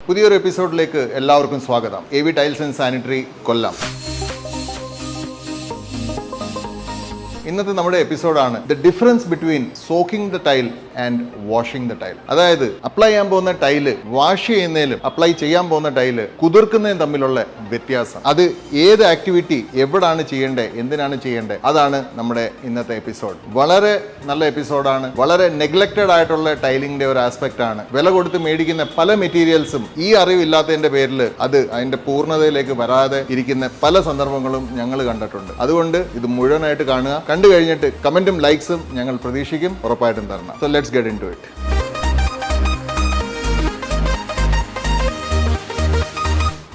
പുതിയൊരു എപ്പിസോഡിലേക്ക് എല്ലാവർക്കും സ്വാഗതം. AV tiles and sanitary Kollam. ഇന്നത്തെ നമ്മുടെ എപ്പിസോഡാണ് the difference between soaking the tile and washing the tile. അതായത് അപ്ലൈ ചെയ്യാൻ പോകുന്ന ടൈല് വാഷ് ചെയ്യുന്നതിലും അപ്ലൈ ചെയ്യാൻ പോകുന്ന ടൈല് കുതിർക്കുന്നതും തമ്മിലുള്ള വ്യത്യാസം, അത് ഏത് ആക്ടിവിറ്റി എവിടാണ് ചെയ്യേണ്ടത്, എന്തിനാണ് ചെയ്യേണ്ടത്, അതാണ് നമ്മുടെ ഇന്നത്തെ എപ്പിസോഡ്. വളരെ നല്ല എപ്പിസോഡാണ്. വളരെ നെഗ്ലക്റ്റഡ് ആയിട്ടുള്ള ടൈലിങ്ങിന്റെ ഒരു ആസ്പെക്ട് ആണ്. വില കൊടുത്ത് മേടിക്കുന്ന പല മെറ്റീരിയൽസും ഈ അറിവില്ലാത്തതിന്റെ പേരിൽ അത് അതിന്റെ പൂർണ്ണതയിലേക്ക് വരാതെ ഇരിക്കുന്ന പല സന്ദർഭങ്ങളും ഞങ്ങൾ കണ്ടിട്ടുണ്ട്. അതുകൊണ്ട് ഇത് മുഴുവനായിട്ട് കാണുക. കണ്ടു കഴിഞ്ഞിട്ട് കമന്റും ലൈക്സും ഞങ്ങൾ പ്രതീക്ഷിക്കും, ഉറപ്പായിട്ടും തരണം. So let's get into it.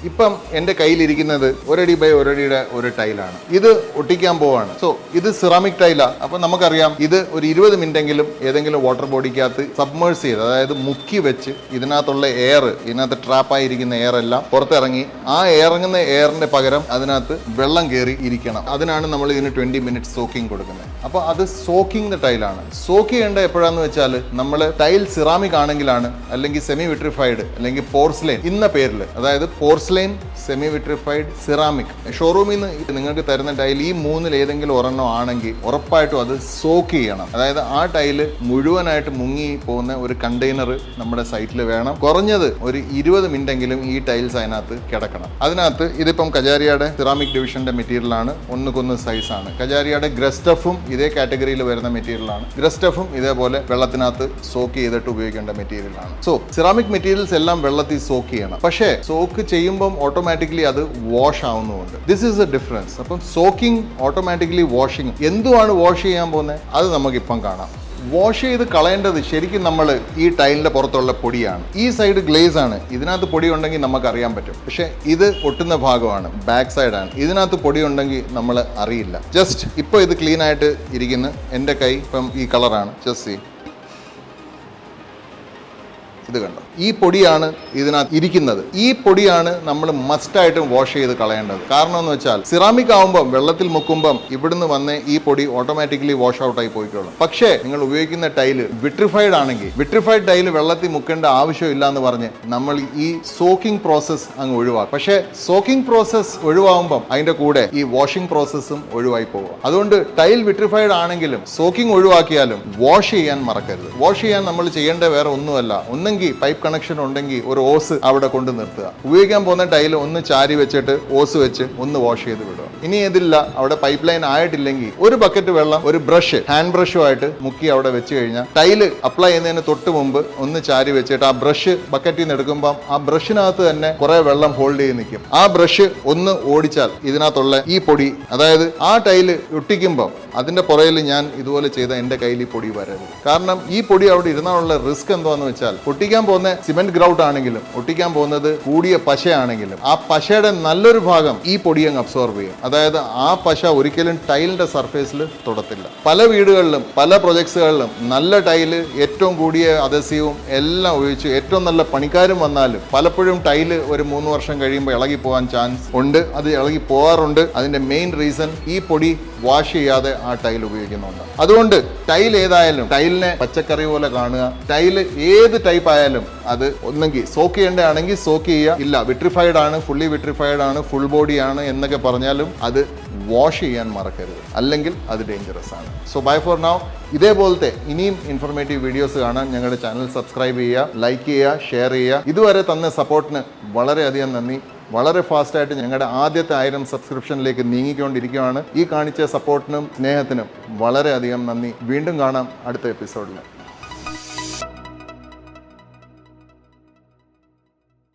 ഇപ്പം എൻ്റെ കയ്യിലിരിക്കുന്നത് 1 അടി ബൈ 1 അടിയുടെ ഒരു ടൈലാണ്. ഇത് ഒട്ടിക്കാൻ പോവാണ്. സോ ഇത് സിറാമിക് ടൈലാണ്. അപ്പം നമുക്കറിയാം ഇത് ഒരു 20 മിനിറ്റെങ്കിലും ഏതെങ്കിലും വാട്ടർ ബോഡിക്കകത്ത് സബ്മേഴ്സ് ചെയ്ത്, അതായത് മുക്കി വെച്ച് ഇതിനകത്തുള്ള എയർ, ഇതിനകത്ത് ട്രാപ്പായിരിക്കുന്ന എയർ എല്ലാം പുറത്തിറങ്ങി ആ ഇറങ്ങുന്ന എയറിന്റെ പകരം അതിനകത്ത് വെള്ളം കയറി ഇരിക്കണം. അതിനാണ് നമ്മൾ ഇതിന് 20 മിനിറ്റ്സ് സോക്കിംഗ് കൊടുക്കുന്നത്. അപ്പോൾ അത് സോക്കിംഗ് ദ ടൈലാണ്. സോക്ക് ചെയ്യേണ്ട എപ്പോഴാന്ന് വെച്ചാൽ നമ്മൾ ടൈൽ സിറാമിക് ആണെങ്കിലാണ്, അല്ലെങ്കിൽ സെമി വിട്രിഫൈഡ്, അല്ലെങ്കിൽ പോർസ്ലെയിൻ ഇന്ന പേരിൽ, അതായത് പോർസ്ലെയിൻ, സെമി വിട്രിഫൈഡ്, സിറാമിക്. ഷോറൂമിൽ നിന്ന് നിങ്ങൾക്ക് തരുന്ന ടൈൽ ഈ മൂന്നിൽ ഏതെങ്കിലും ഒരെണ്ണം ആണെങ്കിൽ ഉറപ്പായിട്ടും അത് സോക്ക് ചെയ്യണം. അതായത് ആ ടൈല് മുഴുവനായിട്ട് മുങ്ങി പോകുന്ന ഒരു കണ്ടെയ്നർ നമ്മുടെ സൈറ്റിൽ വേണം. കുറഞ്ഞത് ഒരു 20 മിനിറ്റെങ്കിലും ഈ ടൈൽസ് അതിനകത്ത് കിടക്കണം. അതിനകത്ത് ഇതിപ്പം കജാരിയുടെ സിറാമിക് ഡിവിഷന്റെ മെറ്റീരിയലാണ്. ഒന്നുകൊന്ന് സൈസാണ്. കജാരിയുടെ ഗ്രസ്റ്റഫും ഇതേ കാറ്റഗറിയിൽ വരുന്ന മെറ്റീരിയലാണ്. ഗ്രസ്റ്റഫും ഇതേപോലെ വെള്ളത്തിനകത്ത് സോക്ക് ചെയ്തിട്ട് ഉപയോഗിക്കേണ്ട മെറ്റീരിയലാണ്. സോ സിറാമിക് മെറ്റീരിയൽസ് എല്ലാം വെള്ളത്തിൽ സോക്ക് ചെയ്യണം. പക്ഷേ സോക്ക് ചെയ്യുമ്പോൾ ഓട്ടോമാറ്റിക്കലി അത് വാഷ് ആവുന്നുണ്ട്. This is A difference. അപ്പം സോക്കിംഗ്, ഓട്ടോമാറ്റിക്കലി വാഷിംഗ്. എന്തുവാണ് വാഷ് ചെയ്യാൻ പോകുന്നത് അത് നമുക്കിപ്പം കാണാം. വാഷ് ചെയ്ത് കളയേണ്ടത് ശരിക്കും നമ്മൾ ഈ ടൈലിന്റെ പുറത്തുള്ള പൊടിയാണ്. ഈ സൈഡ് ഗ്ലേസ് ആണ്. ഇതിനകത്ത് പൊടി ഉണ്ടെങ്കിൽ നമുക്ക് അറിയാൻ പറ്റും. പക്ഷെ ഇത് ഒട്ടുന്ന ഭാഗമാണ്, ബാക്ക് സൈഡാണ്. ഇതിനകത്ത് പൊടി ഉണ്ടെങ്കിൽ നമ്മൾ അറിയില്ല. ജസ്റ്റ് ഇപ്പോൾ ഇത് ക്ലീൻ ആയിട്ട് ഇരിക്കുന്നു. എൻ്റെ കൈ ഇപ്പം ഈ കളറാണ്. ജസ്റ്റ് സീ, ഇത് കണ്ടോ, ഈ പൊടിയാണ് ഇതിനകത്ത് ഇരിക്കുന്നത്. ഈ പൊടിയാണ് നമ്മൾ മസ്റ്റായിട്ടും വാഷ് ചെയ്ത് കളയേണ്ടത്. കാരണം എന്ന് വെച്ചാൽ സിറാമിക് ആവുമ്പം വെള്ളത്തിൽ മുക്കുമ്പം ഇവിടുന്ന് വന്ന് ഈ പൊടി ഓട്ടോമാറ്റിക്കലി വാഷ് ഔട്ട് ആയി പോയിക്കോളും. പക്ഷേ നിങ്ങൾ ഉപയോഗിക്കുന്ന ടൈല് വിട്രിഫൈഡ് ആണെങ്കിൽ വിട്രിഫൈഡ് ടൈല് വെള്ളത്തിൽ മുക്കേണ്ട ആവശ്യമില്ല എന്ന് പറഞ്ഞ് നമ്മൾ ഈ സോക്കിംഗ് പ്രോസസ്സ് അങ്ങ് ഒഴിവാക്കും. പക്ഷേ സോക്കിംഗ് പ്രോസസ്സ് ഒഴിവാകുമ്പം അതിന്റെ കൂടെ ഈ വാഷിംഗ് പ്രോസസ്സും ഒഴിവായി പോകും. അതുകൊണ്ട് ടൈൽ വിട്രിഫൈഡ് ആണെങ്കിലും സോക്കിംഗ് ഒഴിവാക്കിയാലും വാഷ് ചെയ്യാൻ മറക്കരുത്. വാഷ് ചെയ്യാൻ നമ്മൾ ചെയ്യേണ്ട വേറെ ഒന്നുമല്ല. ഒന്നെങ്കിൽ പൈപ്പ് കണക്ഷൻ ഉണ്ടെങ്കിൽ ഒരു ഓസ് അവിടെ കൊണ്ട് നിർത്തുക. ഉപയോഗിക്കാൻ പോകുന്ന ടൈല് ഒന്ന് ചാരി വെച്ചിട്ട് ഓസ് വെച്ച് ഒന്ന് വാഷ് ചെയ്ത് വിടുക. ഇനി ഇതില്ല, അവിടെ പൈപ്പ് ലൈൻ ആയിട്ടില്ലെങ്കിൽ ഒരു ബക്കറ്റ് വെള്ളം ഒരു ബ്രഷ്, ഹാൻഡ് ബ്രഷുമായിട്ട് മുക്കി അവിടെ വെച്ച് കഴിഞ്ഞാൽ ടൈല് അപ്ലൈ ചെയ്യുന്നതിന് തൊട്ട് മുമ്പ് ഒന്ന് ചാരി വെച്ചിട്ട് ആ ബ്രഷ് ബക്കറ്റിൽ നിന്ന് എടുക്കുമ്പോൾ ആ ബ്രഷിനകത്ത് തന്നെ കുറെ വെള്ളം ഹോൾഡ് ചെയ്ത് നിൽക്കും. ആ ബ്രഷ് ഒന്ന് ഓടിച്ചാൽ ഇതിനകത്തുള്ള ഈ പൊടി, അതായത് ആ ടൈല് ഒട്ടിക്കുമ്പോൾ അതിന്റെ പുറയിൽ ഞാൻ ഇതുപോലെ ചെയ്ത എൻ്റെ കയ്യിൽ ഈ പൊടി വരരുത്. കാരണം ഈ പൊടി അവിടെ ഇരുന്നാലുള്ള റിസ്ക് എന്താണെന്ന് വെച്ചാൽ ഒട്ടിക്കാൻ പോകുന്ന സിമെന്റ് ഗ്രൗട്ട് ആണെങ്കിലും ഒട്ടിക്കാൻ പോകുന്നത് കൂടിയ പശയാണെങ്കിലും ആ പശയുടെ നല്ലൊരു ഭാഗം ഈ പൊടി അങ്ങ് അബ്സോർബ് ചെയ്യും. അതായത് ആ പശ ഒരിക്കലും ടൈലിന്റെ സർഫേസിൽ തൊടത്തില്ല. പല വീടുകളിലും പല പ്രൊജക്ട്സുകളിലും നല്ല ടൈല്, ഏറ്റവും കൂടിയ അധസീവും എല്ലാം ഉപയോഗിച്ച് ഏറ്റവും നല്ല പണിക്കാരും വന്നാലും പലപ്പോഴും ടൈല് ഒരു 3 വർഷം കഴിയുമ്പോൾ ഇളകി പോകാൻ ചാൻസ് ഉണ്ട്. അത് ഇളകി പോകാറുണ്ട്. അതിന്റെ മെയിൻ റീസൺ ഈ പൊടി വാഷ് ചെയ്യാതെ ആ ടൈൽ ഉപയോഗിക്കുന്നുണ്ട്. അതുകൊണ്ട് ടൈൽ ഏതായാലും ടൈലിനെ പച്ചക്കറി പോലെ കാണുക. ടൈല് ഏത് ടൈപ്പ് ആയാലും അത് ഒന്നെങ്കിൽ സോക്ക് ചെയ്യേണ്ടതാണെങ്കിൽ സോക്ക് ചെയ്യുക. ഇല്ല, വിട്രിഫൈഡ് ആണ്, ഫുള്ളി വിട്രിഫൈഡ് ആണ്, ഫുൾ ബോഡി ആണ് എന്നൊക്കെ പറഞ്ഞാലും അത് വാഷ് ചെയ്യാൻ മറക്കരുത്. അല്ലെങ്കിൽ അത് ഡേഞ്ചറസ് ആണ്. So bye for now. ഇതേപോലത്തെ ഇനിയും ഇൻഫോർമേറ്റീവ് വീഡിയോസ് കാണാൻ ഞങ്ങളുടെ ചാനൽ സബ്സ്ക്രൈബ് ചെയ്യുക, ലൈക്ക് ചെയ്യുക, ഷെയർ ചെയ്യുക. ഇതുവരെ തന്ന സപ്പോർട്ടിന് വളരെയധികം നന്ദി. വളരെ ഫാസ്റ്റായിട്ട് ഞങ്ങളുടെ ആദ്യത്തെ 1000 സബ്സ്ക്രിപ്ഷനിലേക്ക് നീങ്ങിക്കൊണ്ടിരിക്കുകയാണ്. ഈ കാണിച്ച സപ്പോർട്ടിനും സ്നേഹത്തിനും വളരെയധികം നന്ദി. വീണ്ടും കാണാം അടുത്ത എപ്പിസോഡിൽ.